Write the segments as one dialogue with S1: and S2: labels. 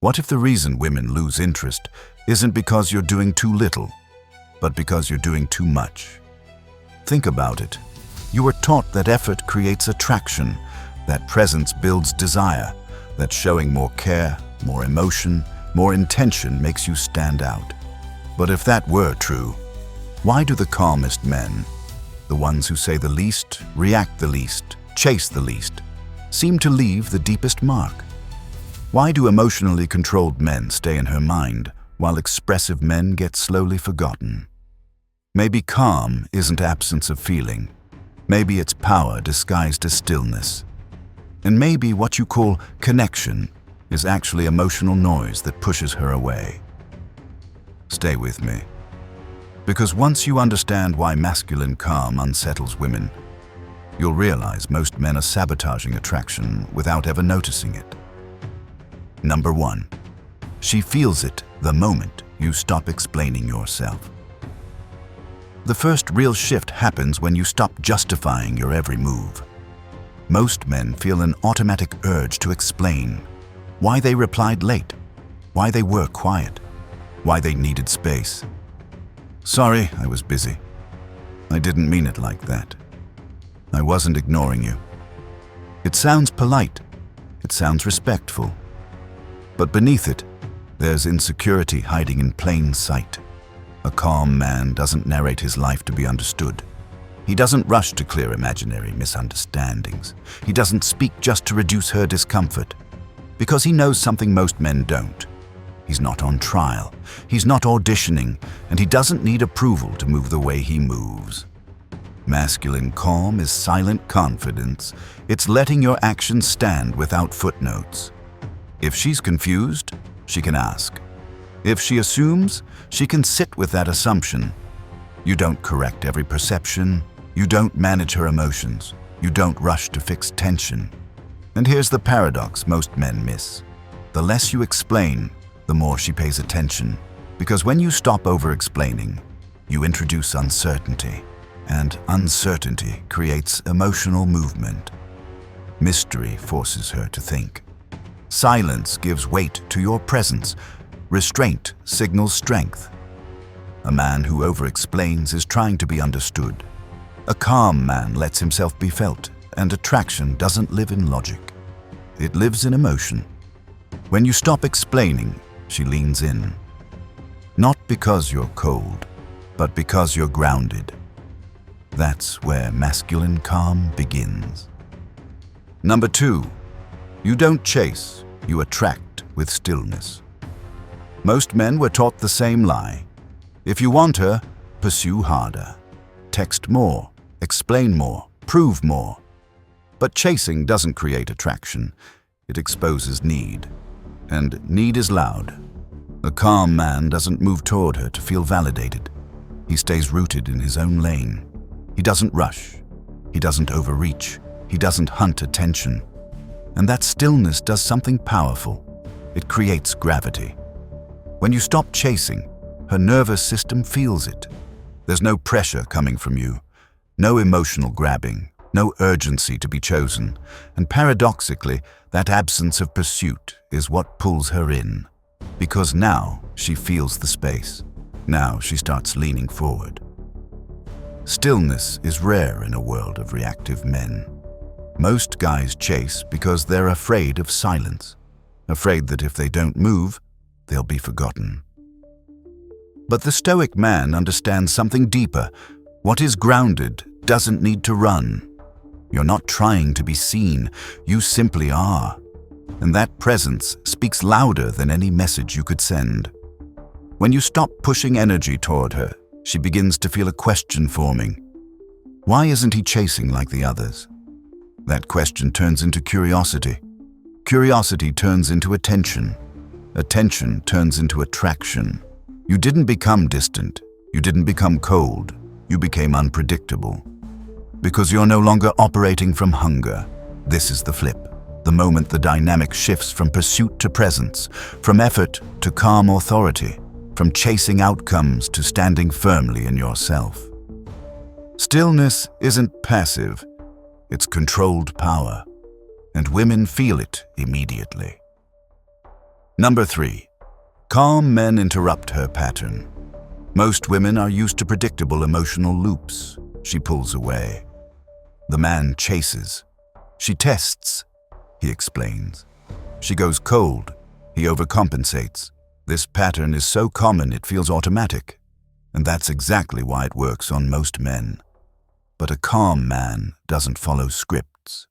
S1: What if the reason women lose interest isn't because you're doing too little, but because you're doing too much? Think about it. You were taught that effort creates attraction, that presence builds desire, that showing more care, more emotion, more intention makes you stand out. But if that were true, why do the calmest men, the ones who say the least, react the least, chase the least, seem to leave the deepest mark? Why do emotionally controlled men stay in her mind, while expressive men get slowly forgotten? Maybe calm isn't absence of feeling. Maybe it's power disguised as stillness. And maybe what you call connection is actually emotional noise that pushes her away. Stay with me. Because once you understand why masculine calm unsettles women, you'll realize most men are sabotaging attraction without ever noticing it. Number 1. She feels it the moment you stop explaining yourself. The first real shift happens when you stop justifying your every move. Most men feel an automatic urge to explain why they replied late, why they were quiet, why they needed space. Sorry, I was busy. I didn't mean it like that. I wasn't ignoring you. It sounds polite. It sounds respectful. But beneath it, there's insecurity hiding in plain sight. A calm man doesn't narrate his life to be understood. He doesn't rush to clear imaginary misunderstandings. He doesn't speak just to reduce her discomfort, because he knows something most men don't. He's not on trial, he's not auditioning, and he doesn't need approval to move the way he moves. Masculine calm is silent confidence. It's letting your actions stand without footnotes. If she's confused, she can ask. If she assumes, she can sit with that assumption. You don't correct every perception. You don't manage her emotions. You don't rush to fix tension. And here's the paradox most men miss. The less you explain, the more she pays attention. Because when you stop over-explaining, you introduce uncertainty. And uncertainty creates emotional movement. Mystery forces her to think. Silence gives weight to your presence. Restraint signals strength. A man who over-explains is trying to be understood. A calm man lets himself be felt, and attraction doesn't live in logic. It lives in emotion. When you stop explaining, she leans in. Not because you're cold, but because you're grounded. That's where masculine calm begins. Number 2. You don't chase, you attract with stillness. Most men were taught the same lie. If you want her, pursue harder. Text more, explain more, prove more. But chasing doesn't create attraction. It exposes need. And need is loud. A calm man doesn't move toward her to feel validated. He stays rooted in his own lane. He doesn't rush. He doesn't overreach. He doesn't hunt attention. And that stillness does something powerful. It creates gravity. When you stop chasing, her nervous system feels it. There's no pressure coming from you, no emotional grabbing, no urgency to be chosen. And paradoxically, that absence of pursuit is what pulls her in. Because now she feels the space. Now she starts leaning forward. Stillness is rare in a world of reactive men. Most guys chase because they're afraid of silence, afraid that if they don't move, they'll be forgotten. But the Stoic man understands something deeper. What is grounded doesn't need to run. You're not trying to be seen, you simply are. And that presence speaks louder than any message you could send. When you stop pushing energy toward her, she begins to feel a question forming. Why isn't he chasing like the others? That question turns into curiosity. Curiosity turns into attention. Attention turns into attraction. You didn't become distant. You didn't become cold. You became unpredictable. Because you're no longer operating from hunger. This is the flip. The moment the dynamic shifts from pursuit to presence, from effort to calm authority, from chasing outcomes to standing firmly in yourself. Stillness isn't passive. It's controlled power, and women feel it immediately. Number 3. Calm men interrupt her pattern. Most women are used to predictable emotional loops. She pulls away. The man chases. She tests. He explains. She goes cold. He overcompensates. This pattern is so common it feels automatic. And that's exactly why it works on most men. But a calm man doesn't follow scripts.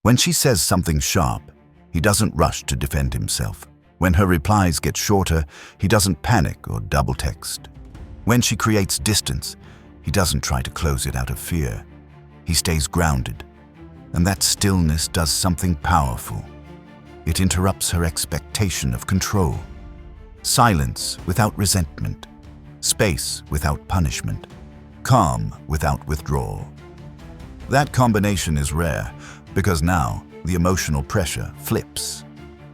S1: When she says something sharp, he doesn't rush to defend himself. When her replies get shorter, he doesn't panic or double text. When she creates distance, he doesn't try to close it out of fear. He stays grounded. And that stillness does something powerful. It interrupts her expectation of control. Silence without resentment. Space without punishment. Calm without withdrawal. That combination is rare because now the emotional pressure flips.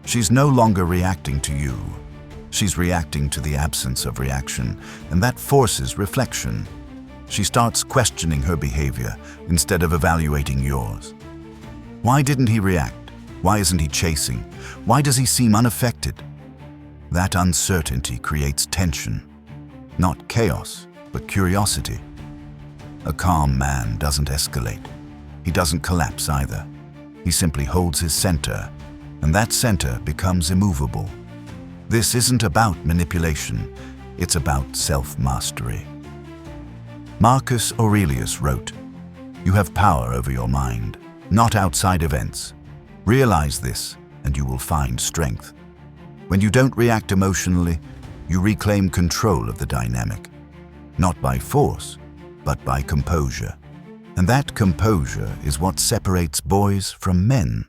S1: She's no longer reacting to you. She's reacting to the absence of reaction, and that forces reflection. She starts questioning her behavior instead of evaluating yours. Why didn't he react? Why isn't he chasing? Why does he seem unaffected? That uncertainty creates tension. Not chaos, but curiosity. A calm man doesn't escalate. He doesn't collapse either. He simply holds his center, and that center becomes immovable. This isn't about manipulation, it's about self-mastery. Marcus Aurelius wrote, "You have power over your mind, not outside events. Realize this, and you will find strength." When you don't react emotionally, you reclaim control of the dynamic, not by force, but by composure. And that composure is what separates boys from men.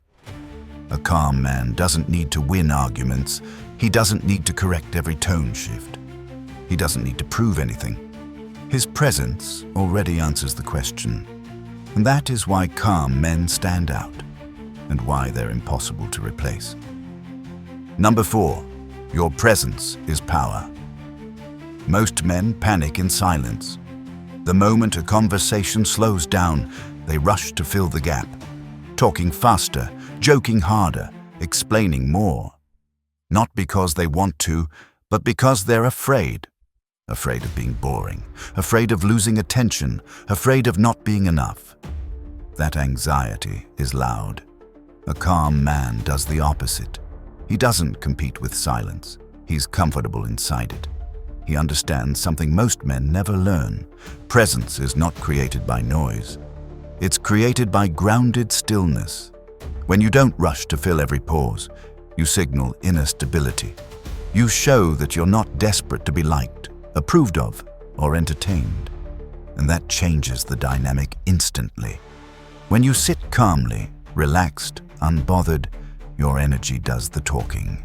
S1: A calm man doesn't need to win arguments. He doesn't need to correct every tone shift. He doesn't need to prove anything. His presence already answers the question. And that is why calm men stand out, and why they're impossible to replace. Number 4. Your presence is power. Most men panic in silence. The moment a conversation slows down, they rush to fill the gap, talking faster, joking harder, explaining more. Not because they want to, but because they're afraid. Afraid of being boring, afraid of losing attention, afraid of not being enough. That anxiety is loud. A calm man does the opposite. He doesn't compete with silence. He's comfortable inside it. He understands something most men never learn. Presence is not created by noise. It's created by grounded stillness. When you don't rush to fill every pause, you signal inner stability. You show that you're not desperate to be liked, approved of, or entertained. And that changes the dynamic instantly. When you sit calmly, relaxed, unbothered, your energy does the talking.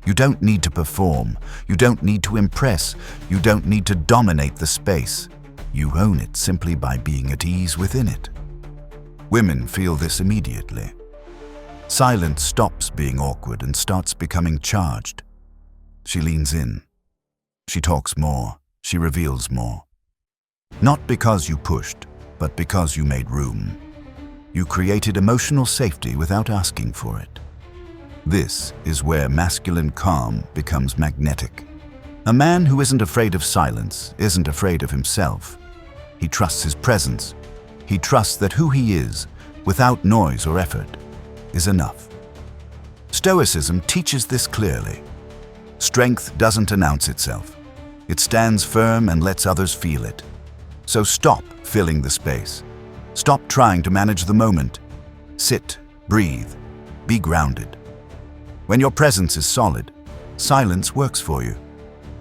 S1: You don't need to perform. You don't need to impress. You don't need to dominate the space. You own it simply by being at ease within it. Women feel this immediately. Silence stops being awkward and starts becoming charged. She leans in. She talks more. She reveals more. Not because you pushed, but because you made room. You created emotional safety without asking for it. This is where masculine calm becomes magnetic. A man who isn't afraid of silence isn't afraid of himself. He trusts his presence. He trusts that who he is, without noise or effort, is enough. Stoicism teaches this clearly. Strength doesn't announce itself. It stands firm and lets others feel it. So stop filling the space. Stop trying to manage the moment. Sit, breathe, be grounded. When your presence is solid, silence works for you,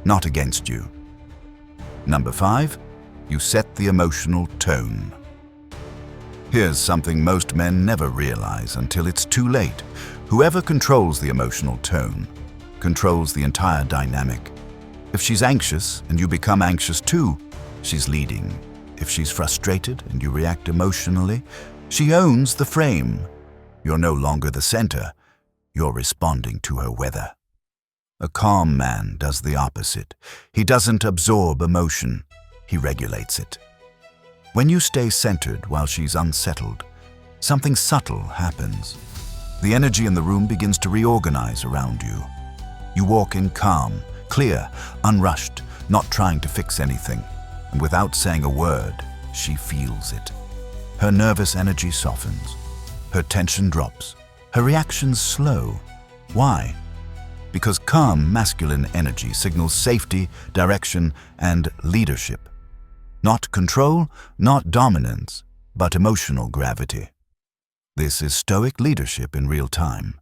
S1: not against you. Number 5, you set the emotional tone. Here's something most men never realize until it's too late. Whoever controls the emotional tone controls the entire dynamic. If she's anxious and you become anxious too, she's leading. If she's frustrated and you react emotionally, she owns the frame. You're no longer the center. You're responding to her weather. A calm man does the opposite. He doesn't absorb emotion. He regulates it. When you stay centered while she's unsettled, something subtle happens. The energy in the room begins to reorganize around you. You walk in calm, clear, unrushed, not trying to fix anything. And without saying a word, she feels it. Her nervous energy softens. Her tension drops. Her reactions slow. Why? Because calm masculine energy signals safety, direction, and leadership. Not control, not dominance, but emotional gravity. This is Stoic leadership in real time.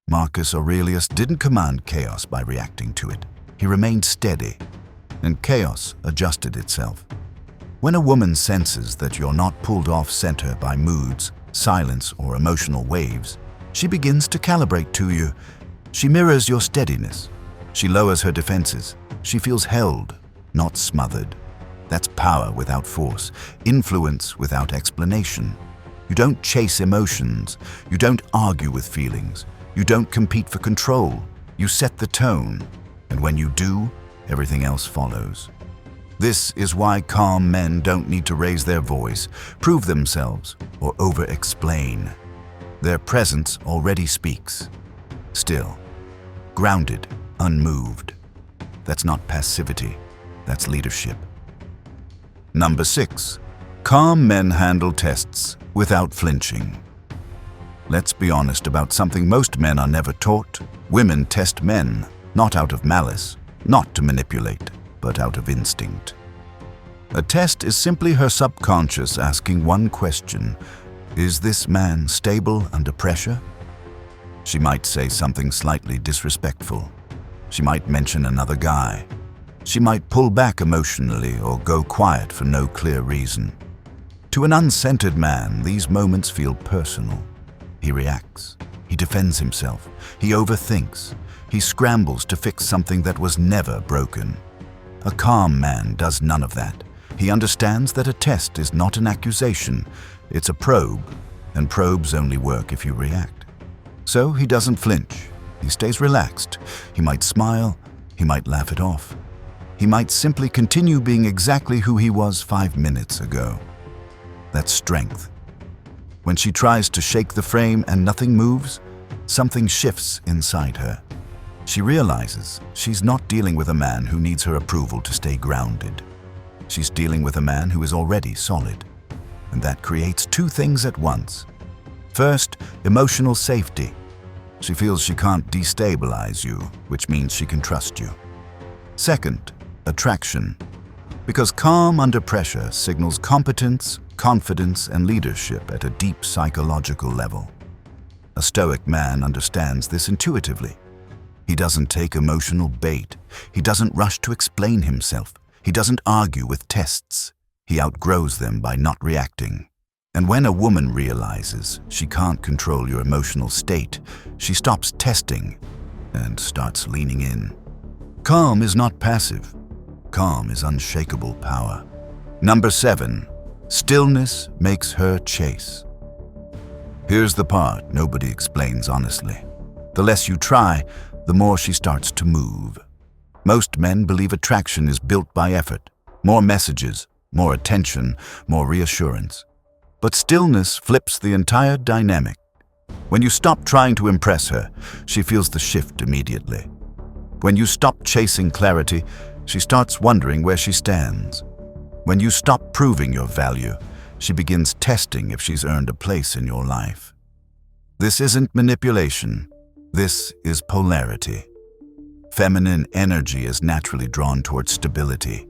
S1: Marcus Aurelius didn't command chaos by reacting to it. He remained steady, and chaos adjusted itself. When a woman senses that you're not pulled off center by moods, silence, or emotional waves, she begins to calibrate to you. She mirrors your steadiness. She lowers her defenses. She feels held, not smothered. That's power without force, influence without explanation. You don't chase emotions. You don't argue with feelings. You don't compete for control. You set the tone, and when you do, everything else follows. This is why calm men don't need to raise their voice, prove themselves, or over-explain. Their presence already speaks. Still, grounded, unmoved. That's not passivity, that's leadership. Number 6. Calm men handle tests without flinching. Let's be honest about something most men are never taught. Women test men, not out of malice, not to manipulate, but out of instinct. A test is simply her subconscious asking one question: is this man stable under pressure? She might say something slightly disrespectful. She might mention another guy. She might pull back emotionally or go quiet for no clear reason. To an uncentered man, these moments feel personal. He reacts. He defends himself. He overthinks. He scrambles to fix something that was never broken. A calm man does none of that. He understands that a test is not an accusation. It's a probe, and probes only work if you react. So he doesn't flinch. He stays relaxed. He might smile. He might laugh it off. He might simply continue being exactly who he was 5 minutes ago. That's strength. When she tries to shake the frame and nothing moves, something shifts inside her. She realizes she's not dealing with a man who needs her approval to stay grounded. She's dealing with a man who is already solid. And that creates 2 things at once. First, emotional safety. She feels she can't destabilize you, which means she can trust you. Second, attraction. Because calm under pressure signals competence, confidence, and leadership at a deep psychological level. A Stoic man understands this intuitively. He doesn't take emotional bait. He doesn't rush to explain himself. He doesn't argue with tests. He outgrows them by not reacting. And when a woman realizes she can't control your emotional state, she stops testing and starts leaning in. Calm is not passive. Calm is unshakable power. Number 7. Stillness makes her chase. Here's the part nobody explains honestly. The less you try, the more she starts to move. Most men believe attraction is built by effort, more messages, more attention, more reassurance. But stillness flips the entire dynamic. When you stop trying to impress her, she feels the shift immediately. When you stop chasing clarity, she starts wondering where she stands. When you stop proving your value, she begins testing if she's earned a place in your life. This isn't manipulation. This is polarity. Feminine energy is naturally drawn towards stability.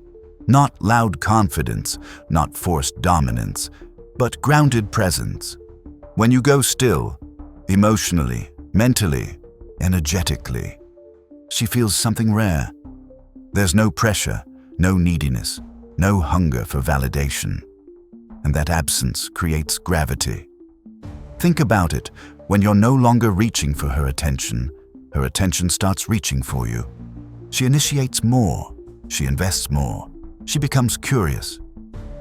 S1: Not loud confidence, not forced dominance, but grounded presence. When you go still, emotionally, mentally, energetically, she feels something rare. There's no pressure, no neediness, no hunger for validation. And that absence creates gravity. Think about it. When you're no longer reaching for her attention starts reaching for you. She initiates more. She invests more. She becomes curious.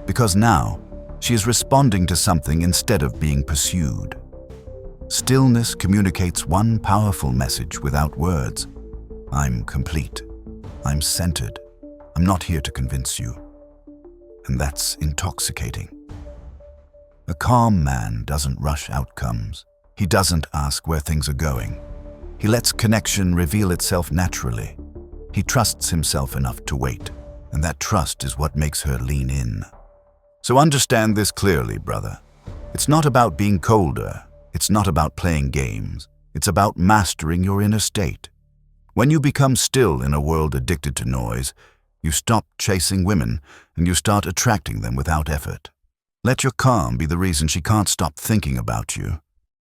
S1: Because now, she is responding to something instead of being pursued. Stillness communicates one powerful message without words. I'm complete. I'm centered. I'm not here to convince you. And that's intoxicating. A calm man doesn't rush outcomes. He doesn't ask where things are going. He lets connection reveal itself naturally. He trusts himself enough to wait, and that trust is what makes her lean in. So understand this clearly, brother. It's not about being colder. It's not about playing games. It's about mastering your inner state. When you become still in a world addicted to noise, you stop chasing women and you start attracting them without effort. Let your calm be the reason she can't stop thinking about you.